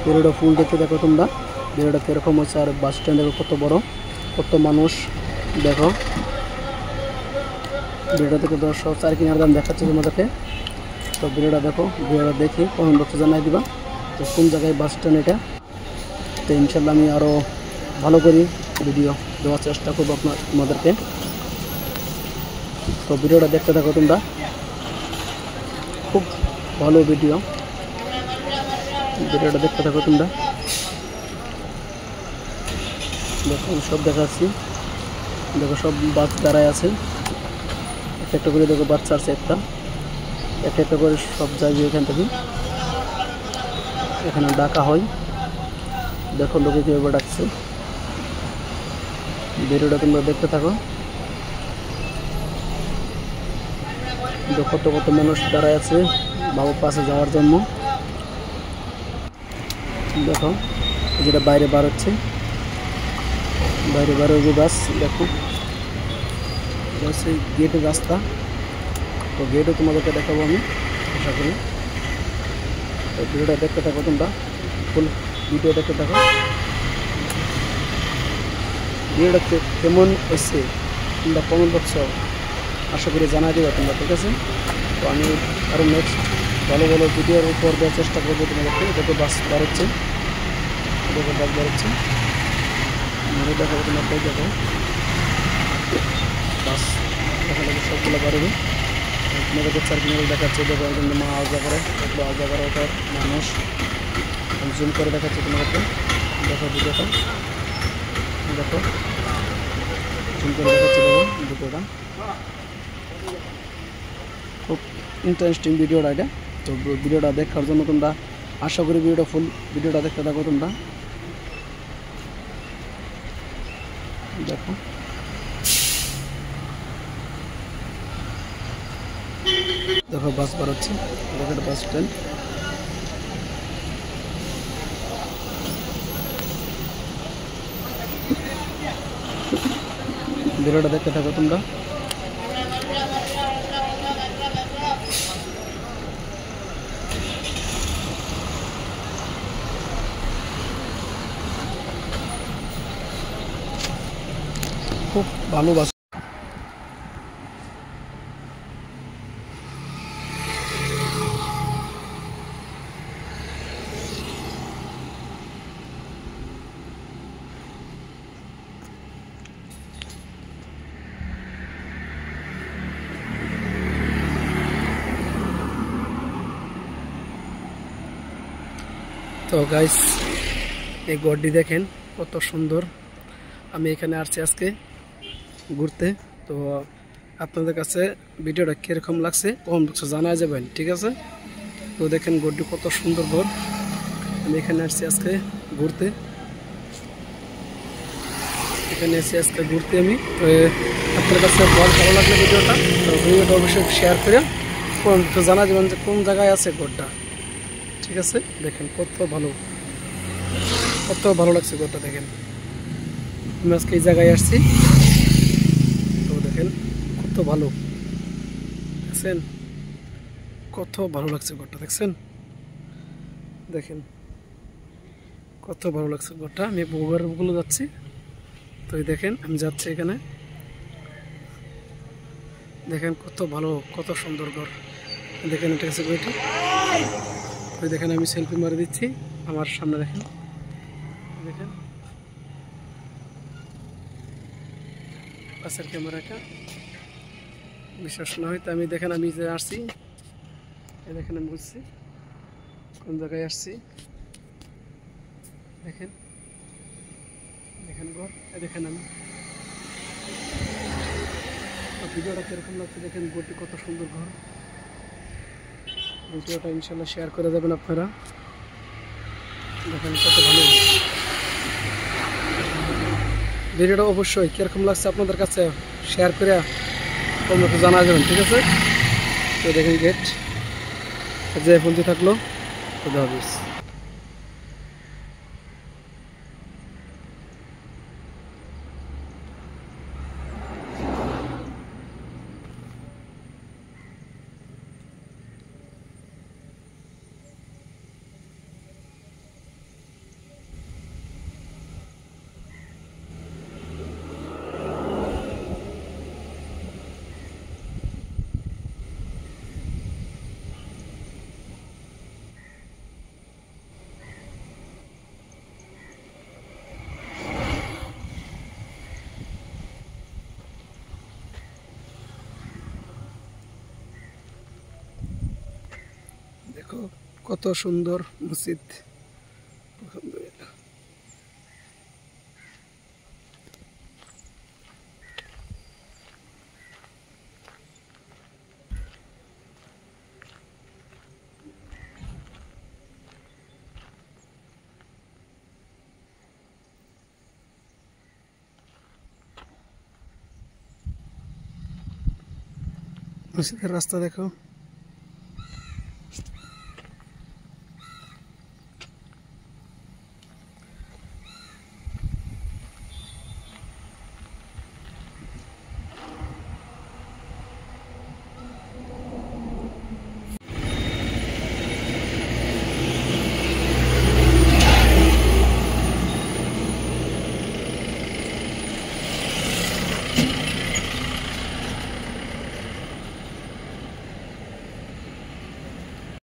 ভিডিওটা ফুল দেখতে দেখো তোমরা, ভিডিওটা কীরকম হচ্ছে। আর বাস স্ট্যান্ড দেখো কত বড়, কত মানুষ দেখো। ভিডিওটা থেকে দর্শক আর কিনার দাম দেখাচ্ছি তোমাদেরকে। তো ভিডিওটা দেখো, ভিডিওটা দেখি কমেন্ট বক্সে জানাই দিবা তো কোন জায়গায় বাস স্ট্যান্ড এটা। তো ইনশাল্লাহ আমি আরও ভালো করি ভিডিও দেওয়ার চেষ্টা করবো তোমাদেরকে। তো ভিডিওটা দেখতে থাকো তোমরা, খুব ভালো ভিডিওটা দেখতে থাকো তোমরা। দেখো সব দেখাচ্ছি, দেখো সব বাস দাঁড়ায় আছে, একটা করে দেখো বাচ্চা আছে, একটা করে সব যাইবে এখান থেকে। এখানে ডাকা হয়, দেখো লোকে কীভাবে ডাকছে। ভিডিওটা তোমরা দেখতে থাকো। কত কত মানুষ দাঁড়ায় আছে বাবুর পাশে যাওয়ার জন্য। দেখো যেটা বাইরে বার হচ্ছে, বাইরে বার হইবে বাস। দেখো সেই গেটের রাস্তা, তো গেটও তোমাদেরকে দেখাবো আমি আশা করি। তো ভিডিওটা দেখতে থাকো তোমরা, ফুল ভিডিও দেখতে থাকো। ভিডিওটা কেমন হয়েছে তোমরা কমেন্ট বক্সে আশা করি জানাই দেবে তোমরা, ঠিক আছে। তো আমি আরও নেক্সট ভালো ভালো ভিডিওর উপর দেওয়ার চেষ্টা করবো তোমাদেরকে। দেখো বাস বাড়াচ্ছে, দেখো বাস বাড়াচ্ছে, মনে দেখাবো তোমাকে। দেখো বাস দেখা যাবে সবগুলো বাড়বে, তোমাদেরকে চার কিনারে দেখাচ্ছে। দেখো একজন মা আওয়া করে, দেখলো আওয়া করে ওটার মানুষ জুম করে দেখাচ্ছে তোমাদেরকে। দেখো ভিডিওটা, দেখো জুম করে দেখাচ্ছে। দেখো ভিডিওটা খুব ইন্টারেস্টিং ভিডিওটা এটা। তো ভিডিওটা দেখার জন্য তোমরা আশা করি ভিডিওটা ফুল ভিডিওটা দেখতে থাকো তোমরা। দেখো দেখো বাস বাড়াচ্ছে, দেখো এটা বাস স্ট্যান্ড। ভিডিওটা দেখতে থাকো তোমরা। খুব ভালো বাস। তো গাইস এই গড়টি দেখেন কত সুন্দর। আমি এখানে আসছি আজকে ঘুরতে। তো আপনাদের কাছে ভিডিওটা কীরকম লাগছে কমেন্ট বক্সে জানা যাবেন, ঠিক আছে। তো দেখেন গড়টি কত সুন্দর ঘর। আমি এখানে আসছি আজকে ঘুরতে, এখানে এসে আজকে ঘুরতে আমি। তো আপনার কাছে ভালো লাগলে ভিডিওটা, তো ভিডিওটা অবশ্যই শেয়ার করে কমেন্ট বক্সে জানা যাবেন যে কোন জায়গায় আছে ঘরটা, ঠিক আছে। দেখেন কত ভালো লাগছে ঘরটা। দেখেন আমি আজকে এই জায়গায় আসছি, তো দেখেন কত ভালো দেখছেন, কত ভালো লাগছে ঘরটা। দেখছেন, দেখেন কত ভালো লাগছে ঘরটা। আমি বগুলো যাচ্ছি, তো দেখেন আমি যাচ্ছি এখানে। দেখেন কত ভালো, কত সুন্দর ঘর। দেখেন এটা হচ্ছে ঘরটি। তো দেখেন আমি সেলফি মারে দিচ্ছি আমার সামনে। দেখেন দেখেন পাশের ক্যামেরাটা বিশ্বাস না হয় তো আমি দেখেন আমি যে আসছি, দেখেন আমি বুঝছি কোন জায়গায় আসছি। দেখেন দেখেন ঘর, দেখেন আমি ভিডিওটা কীরকম লাগছে। দেখেন ঘরটি কত সুন্দর ঘর। ভিডিওটা ইনশাল্লাহ শেয়ার করে দেবেন আপনারা। দেখেন কত ভালো ভিডিওটা। অবশ্যই কীরকম লাগছে আপনাদের কাছে শেয়ার করে কমেন্টে জানা যাবেন, ঠিক আছে। তো দেখেন গেট যে পর্যন্ত থাকলো, খুদা হাফেজ। দেখো কত সুন্দর মসজিদ। আলহামদুলিল্লাহ। মসজিদের রাস্তা দেখো।